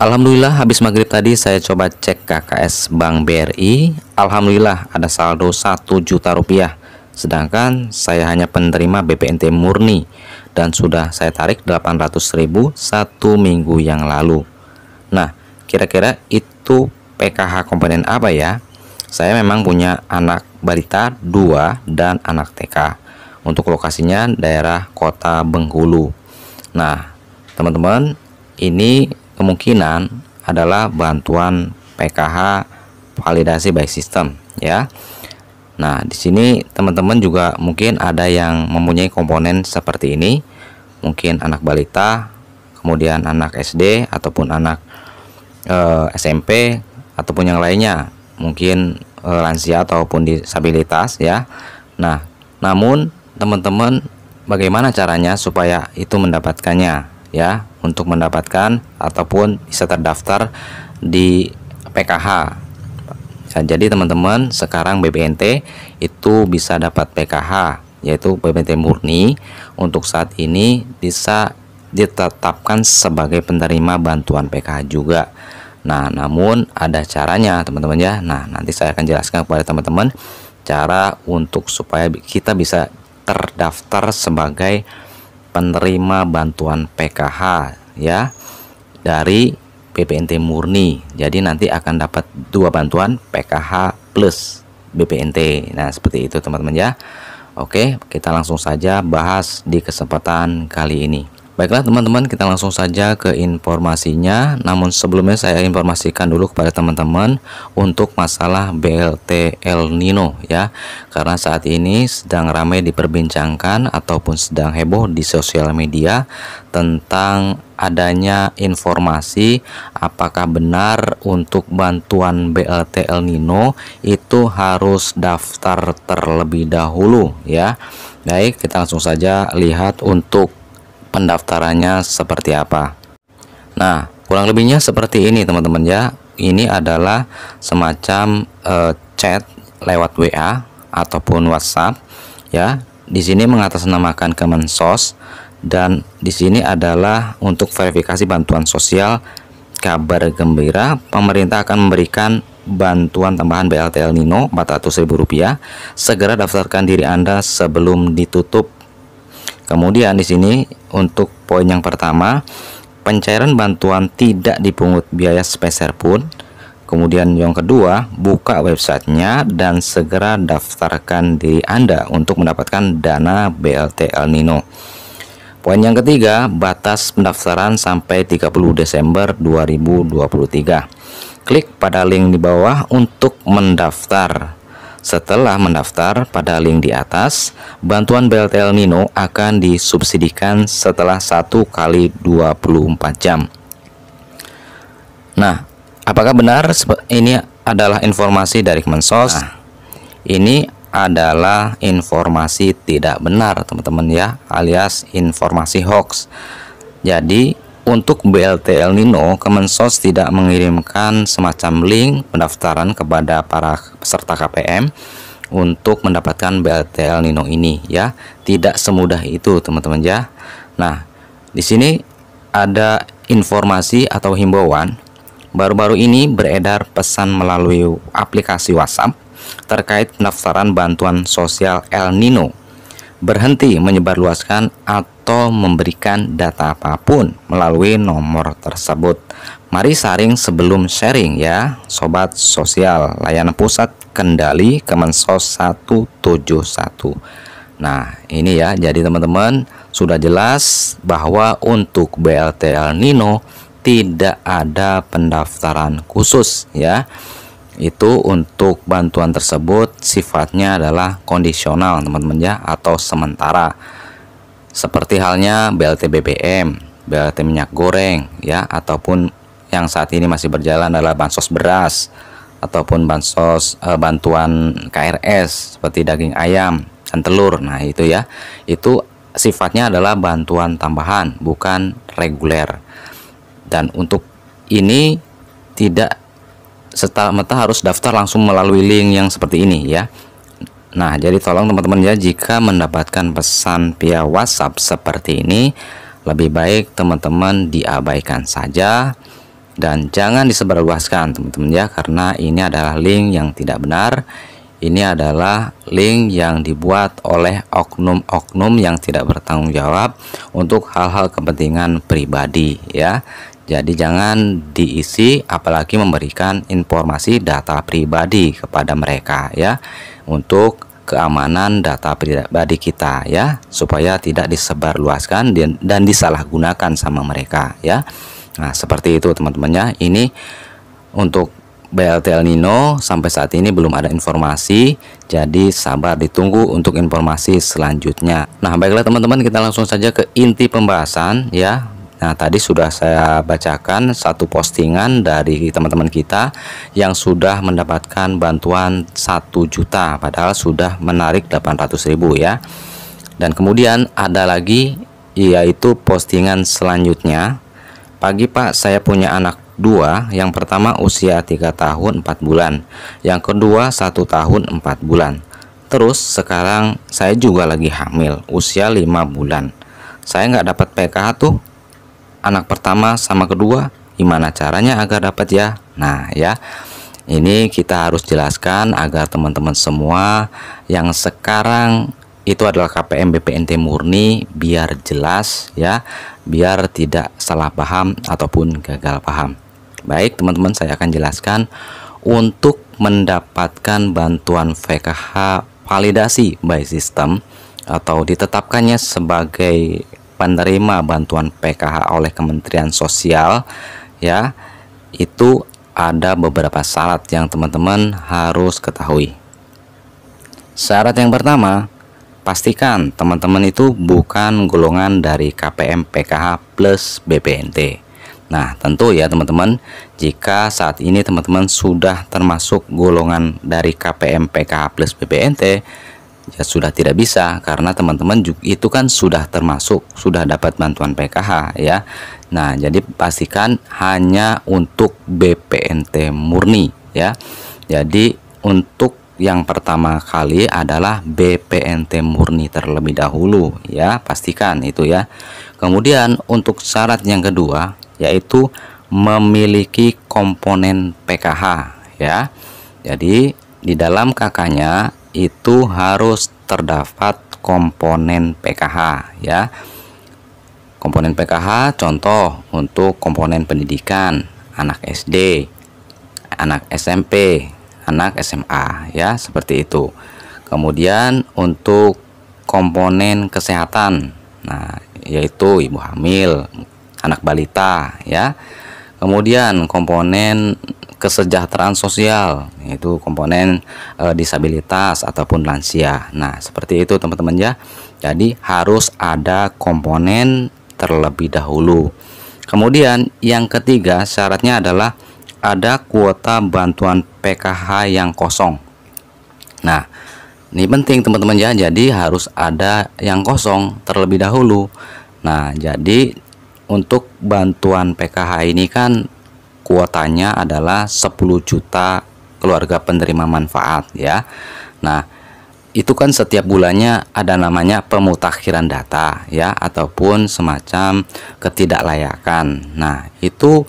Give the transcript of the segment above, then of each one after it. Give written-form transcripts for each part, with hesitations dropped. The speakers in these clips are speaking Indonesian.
Alhamdulillah habis maghrib tadi saya coba cek KKS Bank BRI. Alhamdulillah ada saldo 1 juta rupiah. Sedangkan saya hanya penerima BPNT murni dan sudah saya tarik 800.000 1 minggu yang lalu. Nah, kira-kira itu PKH komponen apa ya? Saya memang punya anak balita 2 dan anak TK. Untuk lokasinya daerah Kota Bengkulu. Nah, teman-teman, ini kemungkinan adalah bantuan PKH validasi by system ya. Nah, di sini teman-teman juga mungkin ada yang mempunyai komponen seperti ini. Mungkin anak balita, kemudian anak SD ataupun anak SMP ataupun yang lainnya, mungkin lansia ataupun disabilitas ya. Nah, namun teman-teman bagaimana caranya supaya itu mendapatkannya ya, untuk mendapatkan ataupun bisa terdaftar di PKH. Nah, jadi teman-teman sekarang BPNT itu bisa dapat PKH, yaitu BPNT murni, untuk saat ini bisa ditetapkan sebagai penerima bantuan PKH juga. Nah, namun ada caranya teman-teman ya. Nah, nanti saya akan jelaskan kepada teman-teman cara untuk supaya kita bisa terdaftar sebagai penerima bantuan PKH ya dari BPNT murni. Jadi nanti akan dapat 2 bantuan PKH plus BPNT. Nah, seperti itu teman-teman ya. Oke, kita langsung saja bahas di kesempatan kali ini. Baiklah teman-teman, kita langsung saja ke informasinya. Namun sebelumnya saya informasikan dulu kepada teman-teman untuk masalah BLT El Nino ya. Karena saat ini sedang ramai diperbincangkan ataupun sedang heboh di sosial media tentang adanya informasi apakah benar untuk bantuan BLT El Nino itu harus daftar terlebih dahulu ya. Baik, kita langsung saja lihat untuk pendaftarannya seperti apa. Nah, kurang lebihnya seperti ini teman-teman ya. Ini adalah semacam chat lewat WA ataupun WhatsApp ya. Di sini mengatasnamakan Kemensos dan di sini adalah untuk verifikasi bantuan sosial. Kabar gembira, pemerintah akan memberikan bantuan tambahan BLT El Nino Rp400.000. Segera daftarkan diri Anda sebelum ditutup. Kemudian di sini untuk poin yang pertama, pencairan bantuan tidak dipungut biaya sepeser pun. Kemudian yang kedua, buka websitenya dan segera daftarkan diri Anda untuk mendapatkan dana BLT El Nino. Poin yang ketiga, batas pendaftaran sampai 30 Desember 2023. Klik pada link di bawah untuk mendaftar. Setelah mendaftar pada link di atas, bantuan BLT El Nino akan disubsidikan setelah 1 kali 24 jam. Nah, apakah benar ini adalah informasi dari Kemensos? Nah, ini adalah informasi tidak benar teman-teman ya, alias informasi hoax. Jadi untuk BLT El Nino, Kemensos tidak mengirimkan semacam link pendaftaran kepada para peserta KPM untuk mendapatkan BLT El Nino ini ya. Tidak semudah itu teman-teman ya. Nah, di sini ada informasi atau himbauan. Baru-baru ini beredar pesan melalui aplikasi WhatsApp terkait pendaftaran bantuan sosial El Nino. Berhenti menyebarluaskan atau memberikan data apapun melalui nomor tersebut. Mari saring sebelum sharing ya, Sobat Sosial, layanan pusat kendali Kemensos 171. Nah, ini ya, jadi teman-teman sudah jelas bahwa untuk BLT El Nino tidak ada pendaftaran khusus ya. Itu untuk bantuan tersebut sifatnya adalah kondisional teman-teman ya, atau sementara, seperti halnya BLT BBM, BLT minyak goreng ya, ataupun yang saat ini masih berjalan adalah bansos beras ataupun bansos bantuan KRS seperti daging ayam dan telur. Nah, itu ya, itu sifatnya adalah bantuan tambahan, bukan reguler. Dan untuk ini tidak serta-merta harus daftar langsung melalui link yang seperti ini ya. Nah, jadi tolong teman-teman ya, jika mendapatkan pesan via WhatsApp seperti ini, lebih baik teman-teman diabaikan saja dan jangan disebarluaskan teman-teman ya, karena ini adalah link yang tidak benar. Ini adalah link yang dibuat oleh oknum-oknum yang tidak bertanggung jawab untuk hal-hal kepentingan pribadi ya. Jadi jangan diisi, apalagi memberikan informasi data pribadi kepada mereka ya, untuk keamanan data pribadi kita ya, supaya tidak disebarluaskan dan disalahgunakan sama mereka ya. Nah, seperti itu teman-temannya. Ini untuk BLT El Nino sampai saat ini belum ada informasi, jadi sabar ditunggu untuk informasi selanjutnya. Nah, baiklah teman-teman, kita langsung saja ke inti pembahasan ya. Nah, tadi sudah saya bacakan satu postingan dari teman-teman kita yang sudah mendapatkan bantuan 1 juta, padahal sudah menarik 800.000 ya. Dan kemudian ada lagi, yaitu postingan selanjutnya. Pagi Pak, saya punya anak 2. Yang pertama usia 3 tahun 4 bulan, yang kedua 1 tahun 4 bulan. Terus sekarang saya juga lagi hamil usia 5 bulan. Saya nggak dapat PKH tuh, anak pertama sama kedua, gimana caranya agar dapat ya? Nah ya, ini kita harus jelaskan agar teman-teman semua yang sekarang itu adalah KPM BPNT murni biar jelas ya, biar tidak salah paham ataupun gagal paham. Baik teman-teman, saya akan jelaskan. Untuk mendapatkan bantuan PKH validasi by system atau ditetapkannya sebagai penerima bantuan PKH oleh Kementerian Sosial ya, itu ada beberapa syarat yang teman-teman harus ketahui. Syarat yang pertama, pastikan teman-teman itu bukan golongan dari KPM PKH plus BPNT. Nah, tentu ya teman-teman, jika saat ini teman-teman sudah termasuk golongan dari KPM PKH plus BPNT, ya sudah tidak bisa, karena teman-teman itu kan sudah termasuk, sudah dapat bantuan PKH ya. Nah, jadi pastikan hanya untuk BPNT murni ya. Jadi untuk yang pertama kali adalah BPNT murni terlebih dahulu ya, pastikan itu ya. Kemudian untuk syarat yang kedua yaitu memiliki komponen PKH ya. Jadi di dalam KK-nya itu harus terdapat komponen PKH ya. Komponen PKH contoh untuk komponen pendidikan, anak SD, anak SMP, anak SMA ya, seperti itu. Kemudian untuk komponen kesehatan, nah yaitu ibu hamil, anak balita ya. Kemudian komponen kesejahteraan sosial, yaitu komponen disabilitas ataupun lansia. Nah, seperti itu teman-teman ya. Jadi harus ada komponen terlebih dahulu. Kemudian yang ketiga syaratnya adalah ada kuota bantuan PKH yang kosong. Nah, ini penting teman-teman ya. Jadi harus ada yang kosong terlebih dahulu. Nah, jadi untuk bantuan PKH ini kan kuotanya adalah 10 juta keluarga penerima manfaat ya. Nah, itu kan setiap bulannya ada namanya pemutakhiran data ya, ataupun semacam ketidaklayakan. Nah, itu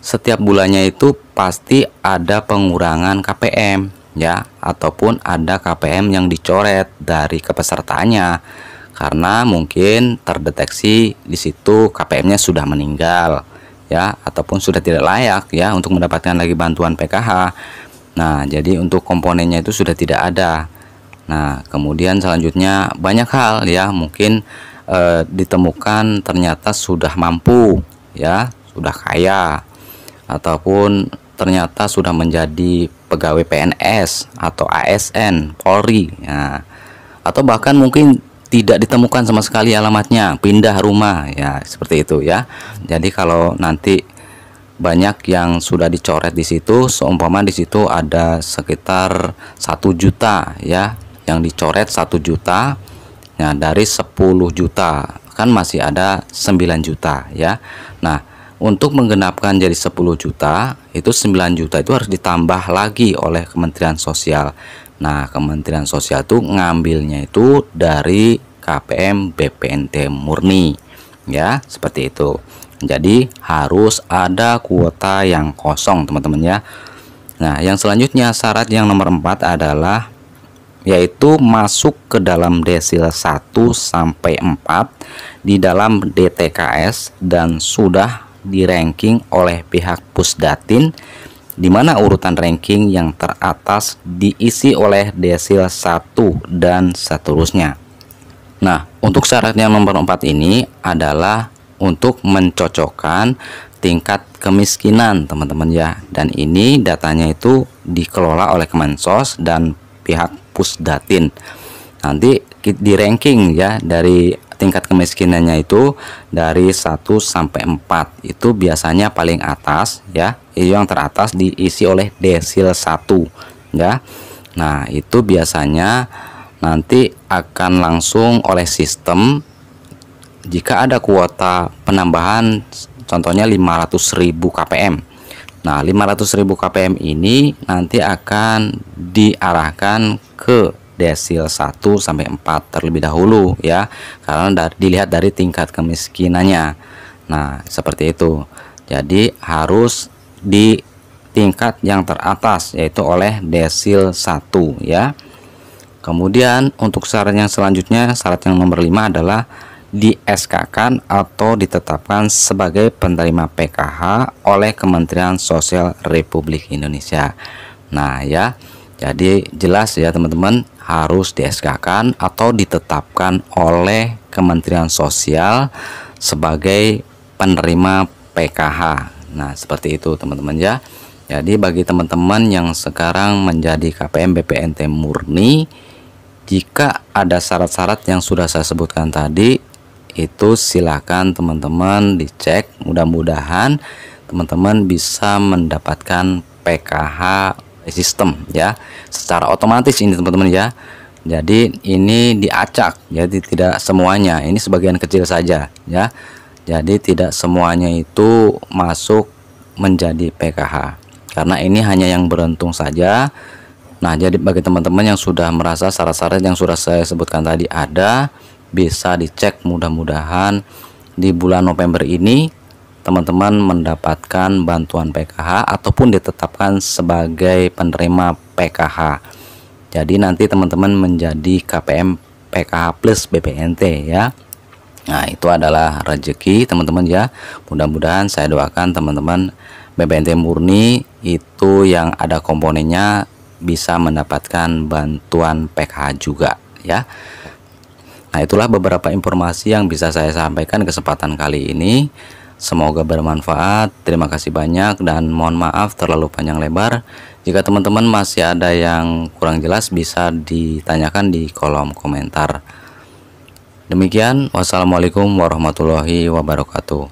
setiap bulannya itu pasti ada pengurangan KPM ya, ataupun ada KPM yang dicoret dari kepesertaannya, karena mungkin terdeteksi di situ KPM-nya sudah meninggal ya, ataupun sudah tidak layak ya untuk mendapatkan lagi bantuan PKH. Nah, jadi untuk komponennya itu sudah tidak ada. Nah, kemudian selanjutnya banyak hal ya, mungkin ditemukan ternyata sudah mampu ya, sudah kaya, ataupun ternyata sudah menjadi pegawai PNS atau ASN Polri ya, atau bahkan mungkin tidak ditemukan sama sekali alamatnya, pindah rumah ya, seperti itu ya. Jadi kalau nanti banyak yang sudah dicoret di situ, seumpama di situ ada sekitar 1 juta ya, yang dicoret 1 juta ya, dari 10 juta kan masih ada 9 juta ya. Nah, untuk menggenapkan jadi 10 juta, itu 9 juta itu harus ditambah lagi oleh Kementerian Sosial. Nah, Kementerian Sosial itu ngambilnya itu dari KPM BPNT murni ya, seperti itu. Jadi harus ada kuota yang kosong teman-teman ya. Nah, yang selanjutnya syarat yang nomor 4 adalah yaitu masuk ke dalam desil 1 sampai 4 di dalam DTKS dan sudah di ranking oleh pihak Pusdatin, di mana urutan ranking yang teratas diisi oleh desil 1 dan seterusnya. Nah, untuk syarat yang nomor 4 ini adalah untuk mencocokkan tingkat kemiskinan teman-teman ya, dan ini datanya itu dikelola oleh Kemensos dan pihak Pusdatin. Nanti di ranking ya, dari tingkat kemiskinannya itu dari 1 sampai 4 itu biasanya paling atas ya, yang teratas diisi oleh desil 1 ya. Nah, itu biasanya nanti akan langsung oleh sistem jika ada kuota penambahan, contohnya 500.000 kpm. Nah, 500.000 kpm ini nanti akan diarahkan ke desil 1 sampai 4 terlebih dahulu ya, karena dilihat dari tingkat kemiskinannya. Nah, seperti itu. Jadi harus di tingkat yang teratas, yaitu oleh desil 1 ya. Kemudian untuk syarat yang selanjutnya, syarat yang nomor 5 adalah di SK-kan atau ditetapkan sebagai penerima PKH oleh Kementerian Sosial Republik Indonesia. Nah ya, jadi jelas ya teman-teman, harus di SK-kan atau ditetapkan oleh Kementerian Sosial sebagai penerima PKH. Nah, seperti itu teman-teman ya. Jadi bagi teman-teman yang sekarang menjadi KPM BPNT murni, jika ada syarat-syarat yang sudah saya sebutkan tadi, itu silakan teman-teman dicek. Mudah-mudahan teman-teman bisa mendapatkan PKH sistem ya, secara otomatis ini teman-teman ya. Jadi ini diacak, jadi tidak semuanya, ini sebagian kecil saja ya. Jadi tidak semuanya itu masuk menjadi PKH, karena ini hanya yang beruntung saja. Nah, jadi bagi teman-teman yang sudah merasa syarat-syarat yang sudah saya sebutkan tadi ada, bisa dicek. Mudah-mudahan di bulan November ini teman-teman mendapatkan bantuan PKH ataupun ditetapkan sebagai penerima PKH. Jadi nanti teman-teman menjadi KPM PKH plus BPNT ya. Nah, itu adalah rezeki teman-teman ya. Mudah-mudahan saya doakan teman-teman BPNT murni itu yang ada komponennya bisa mendapatkan bantuan PKH juga ya. Nah, itulah beberapa informasi yang bisa saya sampaikan kesempatan kali ini. Semoga bermanfaat. Terima kasih banyak dan mohon maaf terlalu panjang lebar. Jika teman-teman masih ada yang kurang jelas bisa ditanyakan di kolom komentar. Demikian, wassalamualaikum warahmatullahi wabarakatuh.